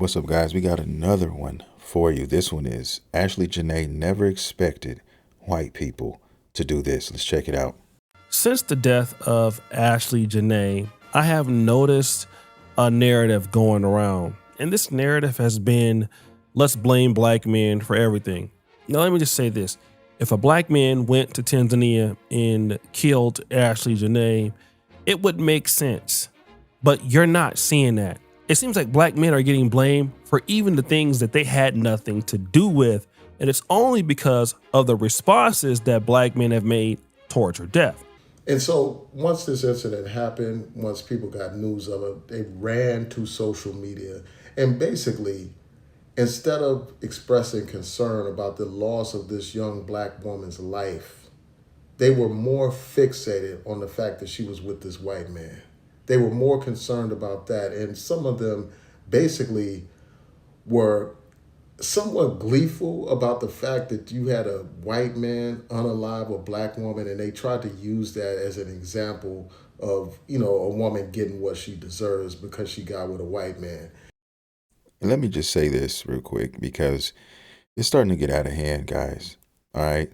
What's up, guys? We got another one for you. This one is Janae never expected white people to do this. Let's check it out. Since the death of Ashlee Janae, I have noticed a narrative going around. And this narrative has been, let's blame black men for everything. Now, let me just say this. If a black man went to Tanzania and killed Ashlee Janae, it would make sense. But you're not seeing that. It seems like black men are getting blamed for even the things that they had nothing to do with. And it's only because of the responses that black men have made towards her death. And so once this incident happened, once people got news of it, they ran to social media. And basically, instead of expressing concern about the loss of this young black woman's life, they were more fixated on the fact that she was with this white man. They were more concerned about that. And some of them basically were somewhat gleeful about the fact that you had a white man unalive a black woman, and they tried to use that as an example of, a woman getting what she deserves because she got with a white man. And let me just say this real quick because it's starting to get out of hand, guys. All right.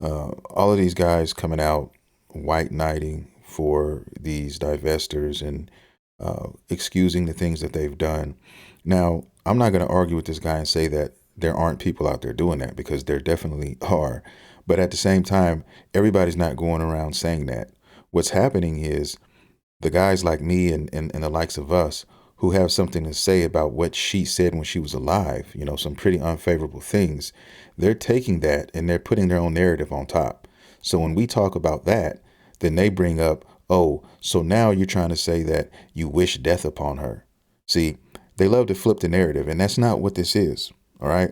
All of these guys coming out white knighting for these divestors and excusing the things that they've done. Now, I'm not going to argue with this guy and say that there aren't people out there doing that, because there definitely are. But at the same time, everybody's not going around saying that. What's happening is the guys like me and the likes of us who have something to say about what she said when she was alive, some pretty unfavorable things, they're taking that and they're putting their own narrative on top. So when we talk about that, then they bring up, oh, so now you're trying to say that you wish death upon her. See, they love to flip the narrative, and that's not what this is. All right.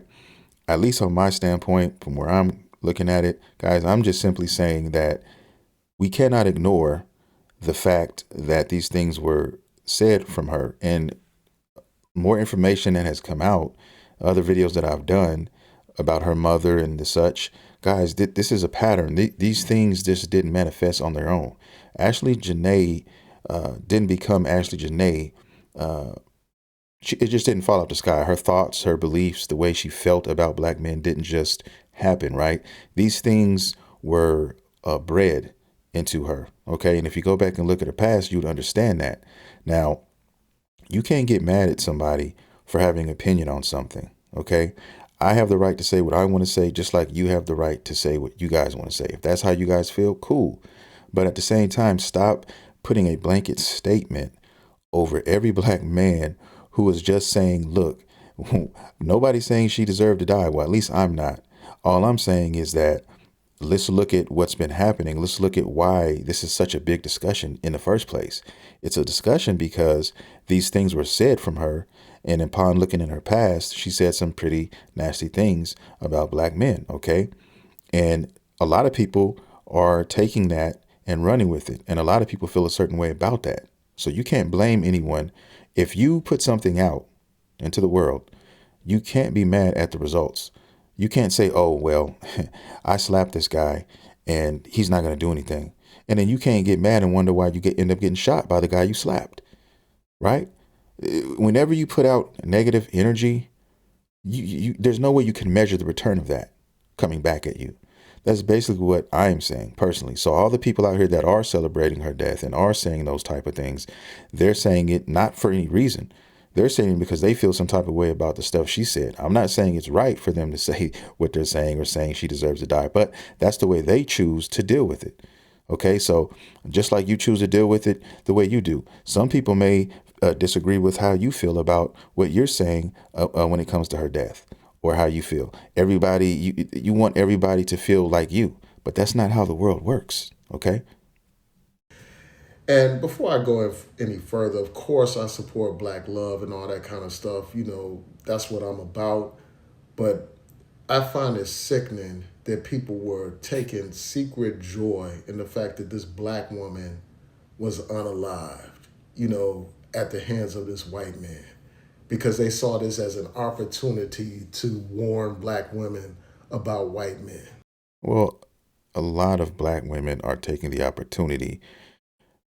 At least on my standpoint, from where I'm looking at it, guys, I'm just simply saying that we cannot ignore the fact that these things were said from her, and more information that has come out, other videos that I've done about her mother and the such. Guys, this is a pattern. These things just didn't manifest on their own. Ashlee Janae didn't become Ashlee Janae. It just didn't fall out the sky. Her thoughts, her beliefs, the way she felt about black men didn't just happen, right? These things were bred into her, okay? And if you go back and look at her past, you'd understand that. Now, you can't get mad at somebody for having an opinion on something, okay? I have the right to say what I want to say, just like you have the right to say what you guys want to say. If that's how you guys feel, cool. But at the same time, stop putting a blanket statement over every black man who was just saying, look, nobody's saying she deserved to die. Well, at least I'm not. All I'm saying is that let's look at what's been happening. Let's look at why this is such a big discussion in the first place. It's a discussion because these things were said from her. And upon looking in her past, she said some pretty nasty things about black men. Okay. And a lot of people are taking that and running with it. And a lot of people feel a certain way about that. So you can't blame anyone. If you put something out into the world, you can't be mad at the results. You can't say, oh, well, I slapped this guy and he's not going to do anything. And then you can't get mad and wonder why you end up getting shot by the guy you slapped. Right? Whenever you put out negative energy, there's no way you can measure the return of that coming back at you. That's basically what I am saying personally. So all the people out here that are celebrating her death and are saying those type of things, they're saying it not for any reason. They're saying it because they feel some type of way about the stuff she said. I'm not saying it's right for them to say what they're saying or saying she deserves to die, but that's the way they choose to deal with it. Okay, so just like you choose to deal with it the way you do. Some people may disagree with how you feel about what you're saying when it comes to her death, or how you feel. Everybody, you want everybody to feel like you, but that's not how the world works. Okay. And before I go any further, of course, I support black love and all that kind of stuff. That's what I'm about. But I find it sickening that people were taking secret joy in the fact that this black woman was unalived, at the hands of this white man, because they saw this as an opportunity to warn black women about white men. Well, a lot of black women are taking the opportunity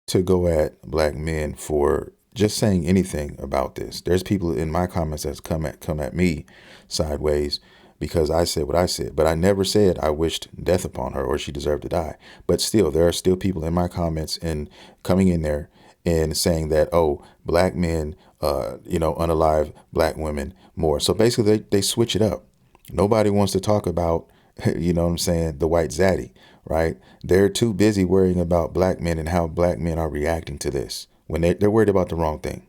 to go at black men for just saying anything about this. There's people in my comments that's come at me sideways because I said what I said, but I never said I wished death upon her or she deserved to die. But still, there are still people in my comments and coming in there and saying that, oh, black men, unalive black women more. So basically, they switch it up. Nobody wants to talk about, you know what I'm saying, the white zaddy, right? They're too busy worrying about black men and how black men are reacting to this when they're worried about the wrong thing.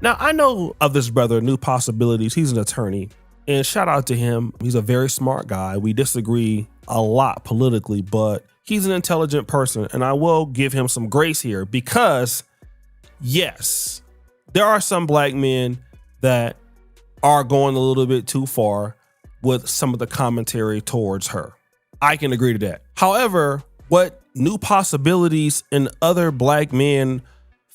Now, I know of this brother, New Possibilities. He's an attorney. And shout out to him. He's a very smart guy. We disagree a lot politically, but he's an intelligent person. And I will give him some grace here because, yes, there are some black men that are going a little bit too far with some of the commentary towards her. I can agree to that. However, what New Possibilities and other black men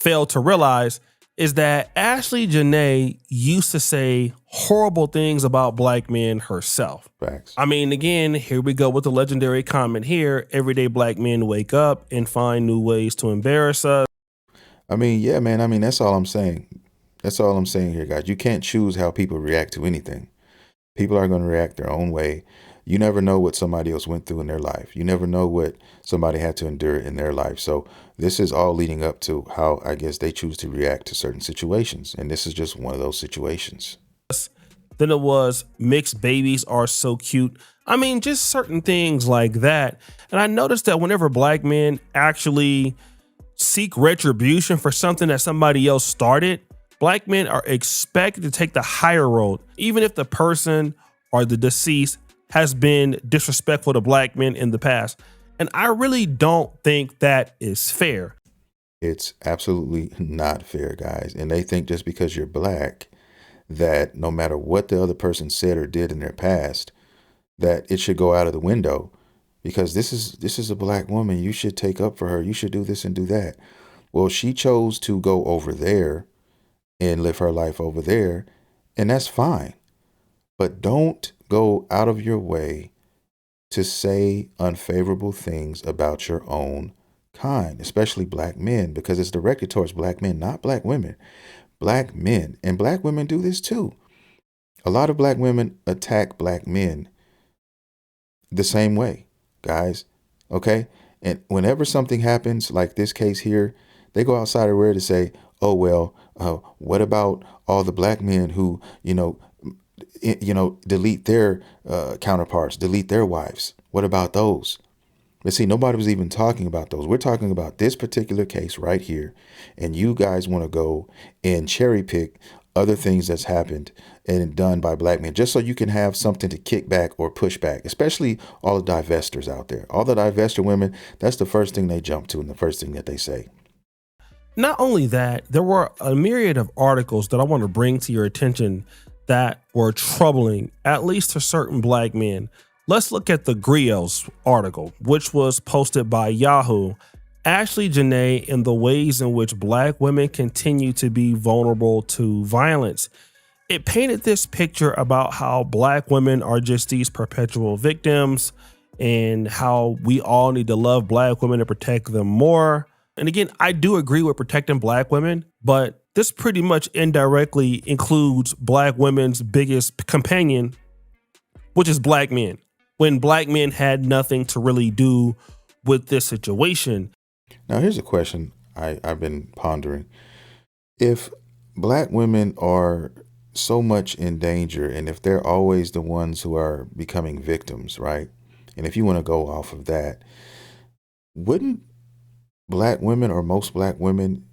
fail to realize is that Ashlee Janae used to say horrible things about black men herself. Facts. I mean, again, here we go with the legendary comment here. Everyday black men wake up and find new ways to embarrass us. I mean, yeah, man. I mean, that's all I'm saying. That's all I'm saying here, guys. You can't choose how people react to anything. People are going to react their own way. You never know what somebody else went through in their life. You never know what somebody had to endure in their life. So this is all leading up to how, I guess, they choose to react to certain situations. And this is just one of those situations. Then it was mixed babies are so cute. I mean, just certain things like that. And I noticed that whenever black men actually seek retribution for something that somebody else started, black men are expected to take the higher road, even if the person or the deceased has been disrespectful to black men in the past. And I really don't think that is fair. It's absolutely not fair, guys. And they think just because you're black, that no matter what the other person said or did in their past, that it should go out of the window because this is a black woman. You should take up for her. You should do this and do that. Well, she chose to go over there and live her life over there, and that's fine. But don't go out of your way to say unfavorable things about your own kind, especially black men, because it's directed towards black men, not black women. Black men, and black women do this too. A lot of black women attack black men the same way, guys. Okay? And whenever something happens like this case here, they go outside of where to say, oh, well, what about all the black men who, delete their counterparts, delete their wives? What about those? But see, nobody was even talking about those. We're talking about this particular case right here. And you guys want to go and cherry pick other things that's happened and done by black men just so you can have something to kick back or push back, especially all the divestors out there. All the divestor women, that's the first thing they jump to and the first thing that they say. Not only that, there were a myriad of articles that I want to bring to your attention that were troubling, at least to certain black men. Let's look at the Griots article, which was posted by Yahoo. Ashlee Janae and the ways in which black women continue to be vulnerable to violence. It painted this picture about how black women are just these perpetual victims and how we all need to love black women and protect them more. And again, I do agree with protecting black women, but this pretty much indirectly includes black women's biggest companion, which is black men, when black men had nothing to really do with this situation. Now, here's a question I've been pondering. If black women are so much in danger and if they're always the ones who are becoming victims, right? And if you want to go off of that, wouldn't black women or most black women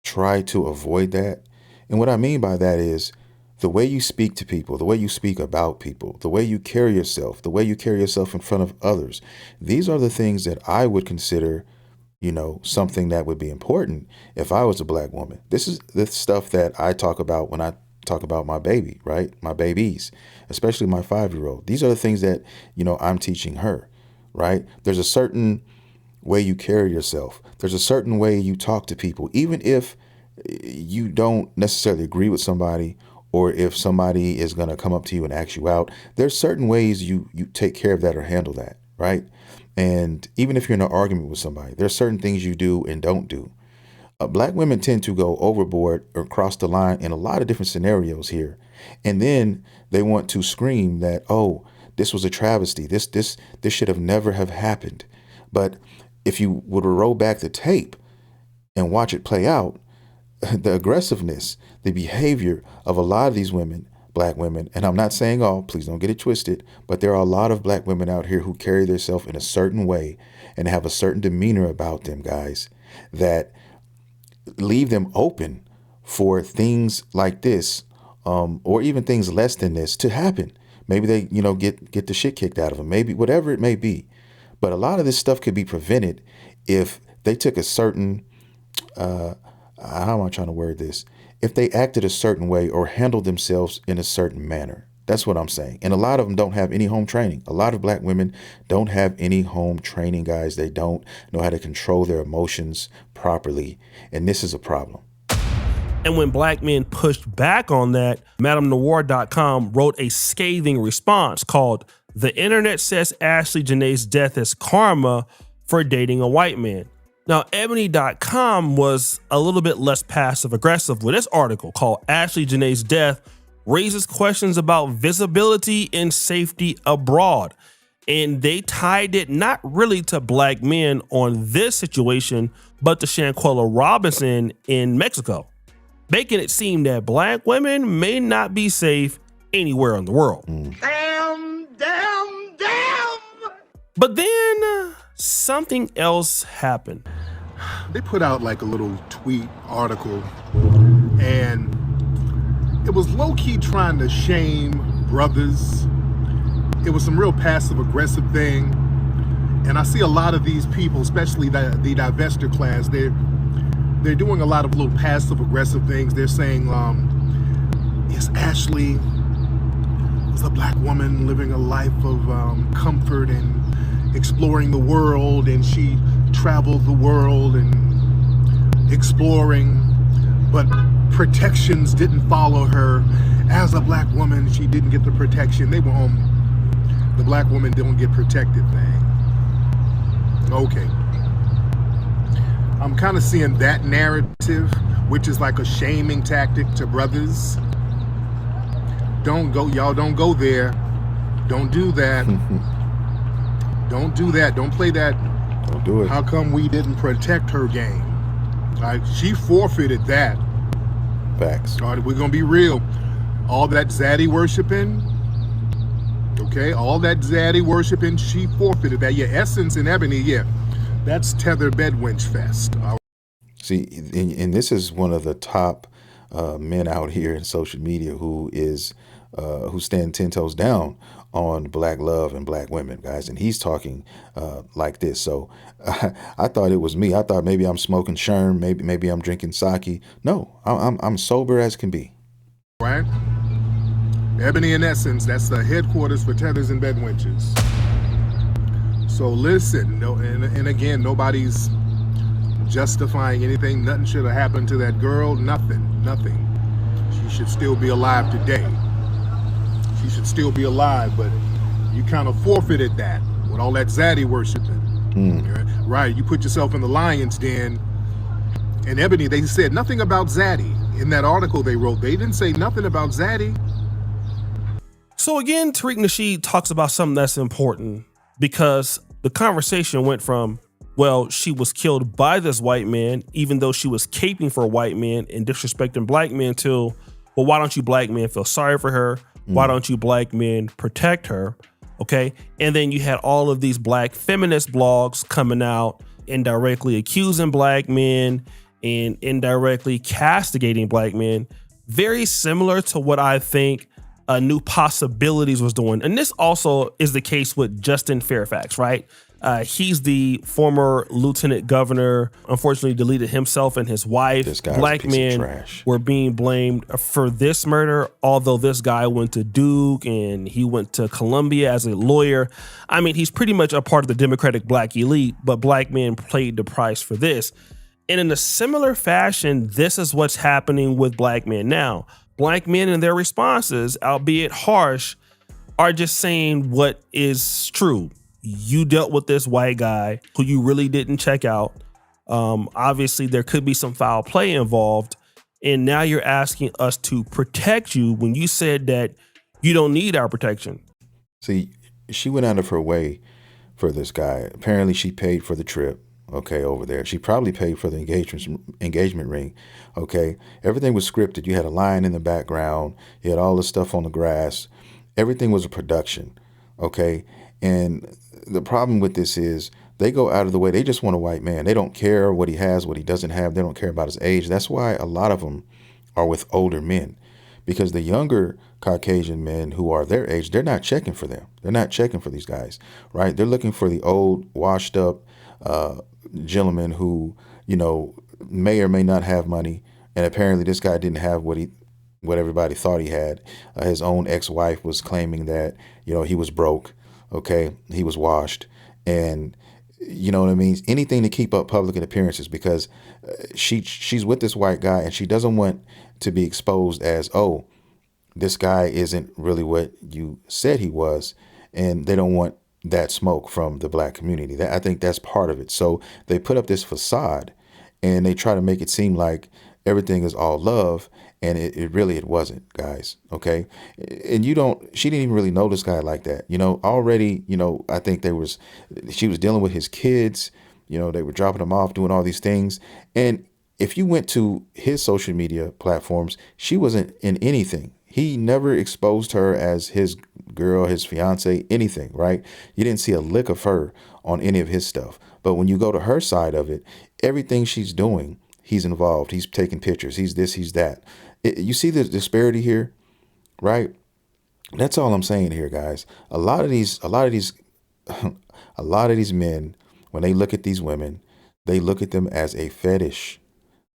try to avoid that? And what I mean by that is the way you speak to people, the way you speak about people, the way you carry yourself, the way you carry yourself in front of others. These are the things that I would consider, something that would be important if I was a black woman. This is the stuff that I talk about when I talk about my baby, right? My babies, especially my 5-year-old. These are the things that, I'm teaching her, right? There's a certain way you carry yourself. There's a certain way you talk to people, even if you don't necessarily agree with somebody or if somebody is going to come up to you and ask you out. There's certain ways you take care of that or handle that, right? And even if you're in an argument with somebody, there's certain things you do and don't do. Black women tend to go overboard or cross the line in a lot of different scenarios here. And then they want to scream that, oh, this was a travesty. This should have never have happened. But if you were to roll back the tape and watch it play out, the aggressiveness, the behavior of a lot of these women, black women, and I'm not saying all, please don't get it twisted, but there are a lot of black women out here who carry themselves in a certain way and have a certain demeanor about them, guys, that leave them open for things like this, or even things less than this to happen. Maybe they, get the shit kicked out of them, maybe whatever it may be. But a lot of this stuff could be prevented if they took a certain, how am I trying to word this? If they acted a certain way or handled themselves in a certain manner. That's what I'm saying. And a lot of them don't have any home training. A lot of black women don't have any home training, guys. They don't know how to control their emotions properly. And this is a problem. And when black men pushed back on that, MadameNoir.com wrote a scathing response called "The Internet Says Ashlee Janae's Death is Karma for Dating a White Man." Now, Ebony.com was a little bit less passive aggressive with this article called "Ashlee Janae's Death Raises Questions About Visibility and Safety Abroad." And they tied it not really to black men on this situation, but to Shanquella Robinson in Mexico, making it seem that black women may not be safe anywhere in the world. Damn. But then something else happened. They put out like a little tweet article, and it was low-key trying to shame brothers. It was some real passive-aggressive thing. And I see a lot of these people, especially the divester class, they're doing a lot of little passive-aggressive things. They're saying, yes, Ashlee was a black woman living a life of comfort and exploring the world, and she traveled the world and exploring, but protections didn't follow her. As a black woman, she didn't get the protection. They were on the black woman don't get protected thing. Okay. I'm kind of seeing that narrative, which is like a shaming tactic to brothers. Don't go, y'all don't go there. Don't do that. Don't do that. Don't play that. Don't do it. How come we didn't protect her game? She forfeited that. Facts. All right, we're gonna be real. All that zaddy worshiping, okay? All that zaddy worshiping, she forfeited that. Yeah, Essence and Ebony, yeah. That's tether bed wench fest. See, and this is one of the top men out here in social media who stand 10 toes down on black love and black women, guys. And he's talking like this. So I thought it was me. I thought maybe I'm smoking Sherm. Maybe I'm drinking sake. No, I'm sober as can be. Right? Ebony and Essence, that's the headquarters for tethers and bed wenches. So listen, and again, nobody's justifying anything. Nothing should have happened to that girl. Nothing. She should still be alive today. She should still be alive, but you kind of forfeited that with all that zaddy worshiping. Right, you put yourself in the lion's den. And Ebony, they said nothing about zaddy. In that article they wrote, they didn't say nothing about zaddy. So again, Tariq Nasheed talks about something that's important, because the conversation went from, well, she was killed by this white man, even though she was caping for a white man and disrespecting black men, to, well, why don't you black men feel sorry for her? Why don't you black men protect her? Okay. And then you had all of these black feminist blogs coming out, indirectly accusing black men and indirectly castigating black men, very similar to what I think New Possibilities was doing. And this also is the case with Justin Fairfax, right? He's the former lieutenant governor, unfortunately deleted himself and his wife. This guy Black was a piece of men trash. were being blamed for this murder, although this guy went to Duke and he went to Columbia as a lawyer. I mean, he's pretty much a part of the Democratic black elite, but black men paid the price for this. And in a similar fashion, this is what's happening with black men now. Black men in their responses, albeit harsh, are just saying what is true. You dealt with this white guy who you really didn't check out. Obviously, there could be some foul play involved. And now you're asking us to protect you when you said that you don't need our protection. See, she went out of her way for this guy. Apparently, she paid for the trip. Okay, over there. She probably paid for the engagement ring. Okay, everything was scripted. You had a lion in the background. You had all the stuff on the grass. Everything was a production. Okay, and the problem with this is they go out of the way. They just want a white man. They don't care what he has, what he doesn't have. They don't care about his age. That's why a lot of them are with older men, because the younger Caucasian men who are their age, they're not checking for them. They're not checking for these guys, right? They're looking for the old, washed up gentleman who, may or may not have money. And apparently this guy didn't have what everybody thought he had. His own ex-wife was claiming that, he was broke. Okay. He was washed. And you know what I mean? Anything to keep up public appearances, because she's with this white guy and she doesn't want to be exposed as, oh, this guy isn't really what you said he was. And they don't want that smoke from the black community. I think that's part of it. So they put up this facade and they try to make it seem like everything is all love. And it wasn't, guys. Okay. And she didn't even really know this guy like that. Already, I think she was dealing with his kids, they were dropping him off, doing all these things. And if you went to his social media platforms, she wasn't in anything. He never exposed her as his girl, his fiance, anything, right? You didn't see a lick of her on any of his stuff. But when you go to her side of it, everything she's doing, he's involved. He's taking pictures. He's this, he's that. You see the disparity here, right? That's all I'm saying here, guys. A lot of these men, when they look at these women, they look at them as a fetish.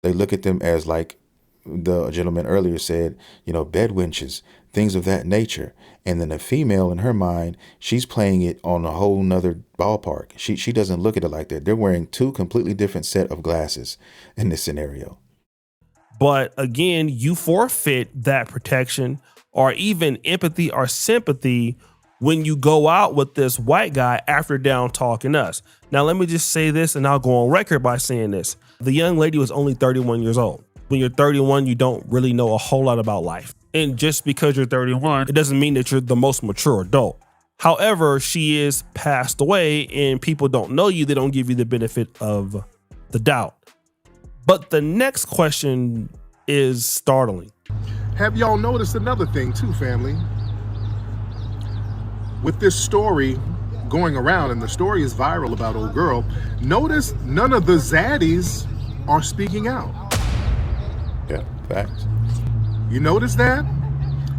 They look at them as, like the gentleman earlier said, bed wenches, things of that nature. And then a female, in her mind, she's playing it on a whole nother ballpark. She doesn't look at it like that. They're wearing two completely different set of glasses in this scenario. But again, you forfeit that protection or even empathy or sympathy when you go out with this white guy after down talking us. Now, let me just say this, and I'll go on record by saying this. The young lady was only 31 years old. When you're 31, you don't really know a whole lot about life. And just because you're 31, it doesn't mean that you're the most mature adult. However, she is passed away and people don't know you. They don't give you the benefit of the doubt. But the next question is startling. Have y'all noticed another thing too, family? With this story going around, and the story is viral about old girl, notice none of the zaddies are speaking out. Yeah, facts. You notice that?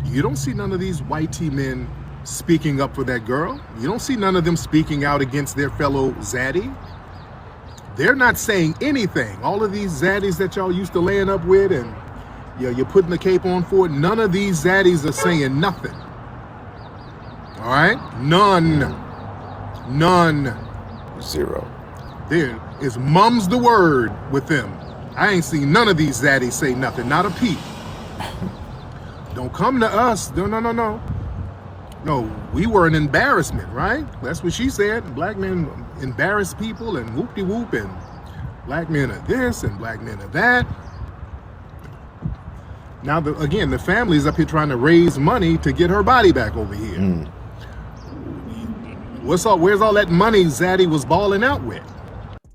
You don't see none of these white tea men speaking up for that girl. You don't see none of them speaking out against their fellow zaddy. They're not saying anything. All of these zaddies that y'all used to laying up with and you're putting the cape on for it, none of these zaddies are saying nothing. All right? None. Zero. There is mum's the word with them. I ain't seen none of these zaddies say nothing, not a peep. Don't come to us. No. No, we were an embarrassment, right? That's what she said. Black men embarrass people and whoop-de-whoop, and black men are this and black men are that. Now, again, the family's up here trying to raise money to get her body back over here. Where's all that money Zaddy was balling out with?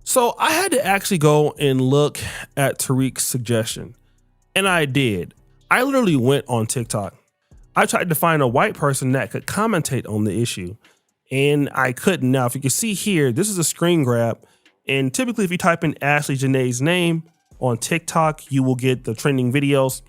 So I had to actually go and look at Tariq's suggestion. And I did. I literally went on TikTok. I tried to find a white person that could commentate on the issue, and I couldn't. Now, if you can see here, this is a screen grab. And typically, if you type in Ashlee Janae's name on TikTok, you will get the trending videos.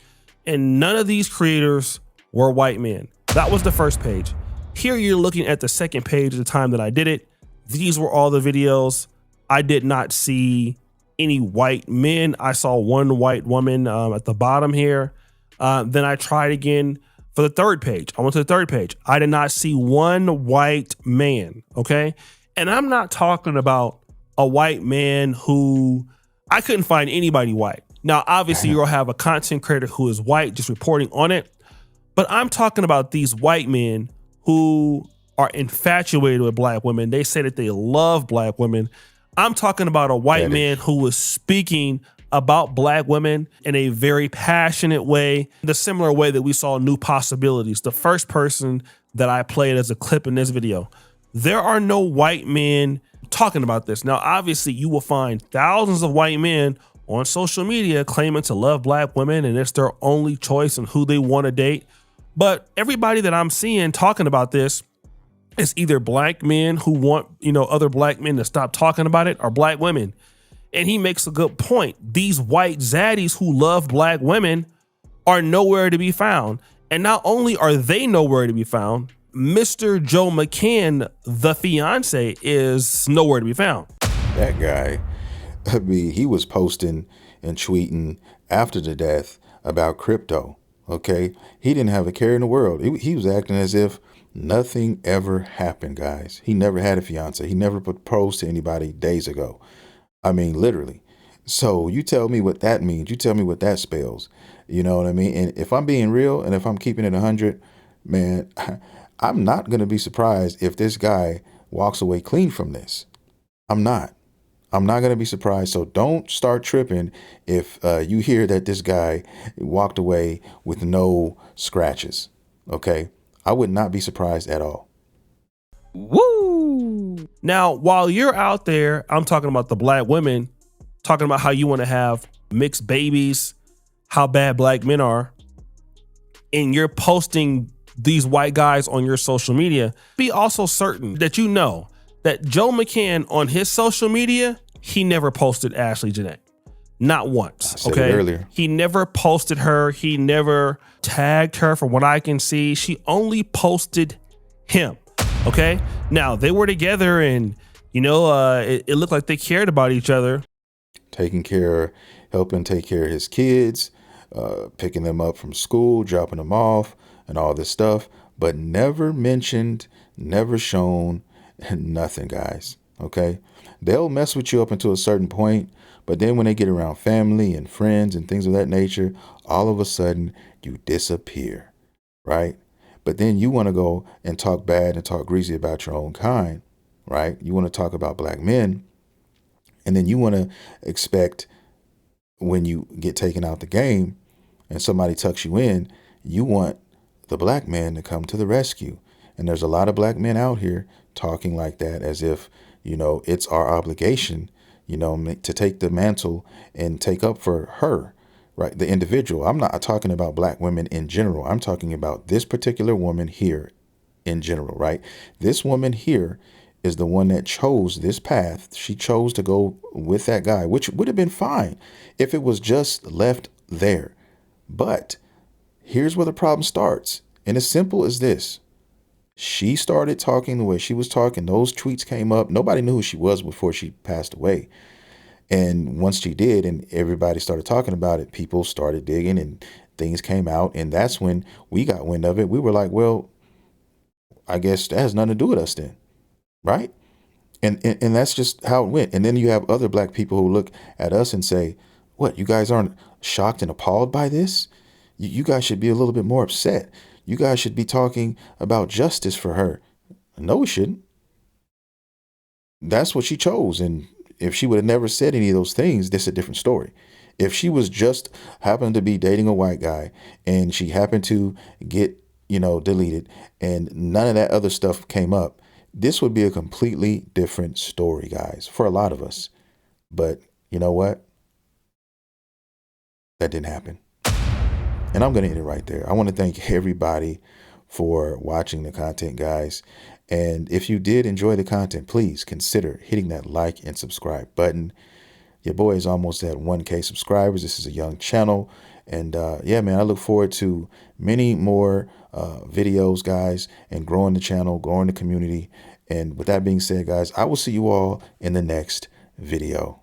And none of these creators were white men. That was the first page. Here you're looking at the second page at the time that I did it. These were all the videos. I did not see any white men. I saw one white woman at the bottom here. Then I tried again for the third page. I went to the third page. I did not see one white man, okay? And I'm not talking about a white man who, I couldn't find anybody white. Now, obviously, you'll have a content creator who is white just reporting on it. But I'm talking about these white men who are infatuated with black women. They say that they love black women. I'm talking about a white Fetish. man who was speaking about black women in a very passionate way, the similar way that we saw New Possibilities, the first person that I played as a clip in this video. There are no white men talking about this. Now, obviously, you will find thousands of white men on social media claiming to love black women and it's their only choice and who they want to date. But everybody that I'm seeing talking about this is either black men who want, other black men to stop talking about it, or black women. And he makes a good point. These white zaddies who love black women are nowhere to be found. And not only are they nowhere to be found, Mr. Joe McCann, the fiance, is nowhere to be found. That guy, I mean, he was posting and tweeting after the death about crypto. Okay. He didn't have a care in the world. He was acting as if nothing ever happened, guys. He never had a fiance. He never proposed to anybody days ago. I mean, literally. So you tell me what that means. You tell me what that spells. You know what I mean? And if I'm being real and if I'm keeping it 100, man, I'm not going to be surprised if this guy walks away clean from this. I'm not going to be surprised. So don't start tripping if you hear that this guy walked away with no scratches. Okay. I would not be surprised at all. Woo! Now, while you're out there, I'm talking about the black women, talking about how you want to have mixed babies, how bad black men are, and you're posting these white guys on your social media, be also certain that you know that Joe McCann on his social media, he never posted Ashlee Janae. Not once. I said it earlier. He never posted her. He never tagged her from what I can see. She only posted him. Okay. Now they were together and, it looked like they cared about each other. Helping take care of his kids, picking them up from school, dropping them off and all this stuff, but never mentioned, never shown, nothing, guys. Okay. They'll mess with you up until a certain point. But then when they get around family and friends and things of that nature, all of a sudden you disappear, right? But then you want to go and talk bad and talk greasy about your own kind, right? You want to talk about black men. And then you want to expect when you get taken out the game and somebody tucks you in, you want the black man to come to the rescue. And there's a lot of black men out here talking like that as if, it's our obligation to take the mantle and take up for her, right? The individual. I'm not talking about black women in general. I'm talking about this particular woman here in general, right? This woman here is the one that chose this path. She chose to go with that guy, which would have been fine if it was just left there. But here's where the problem starts. And as simple as this. She started talking the way she was talking. Those tweets came up. Nobody knew who she was before she passed away. And once she did, and everybody started talking about it, people started digging and things came out. And that's when we got wind of it. We were like, well, I guess that has nothing to do with us then. Right. And that's just how it went. And then you have other black people who look at us and say, what, you guys aren't shocked and appalled by this? You guys should be a little bit more upset. You guys should be talking about justice for her. No, we shouldn't. That's what she chose. And if she would have never said any of those things, this is a different story. If she was just happened to be dating a white guy and she happened to get, deleted and none of that other stuff came up, this would be a completely different story, guys, for a lot of us. But you know what? That didn't happen. And I'm going to end it right there. I want to thank everybody for watching the content, guys. And if you did enjoy the content, please consider hitting that like and subscribe button. Your boy is almost at 1K subscribers. This is a young channel. And yeah, man, I look forward to many more videos, guys, and growing the channel, growing the community. And with that being said, guys, I will see you all in the next video.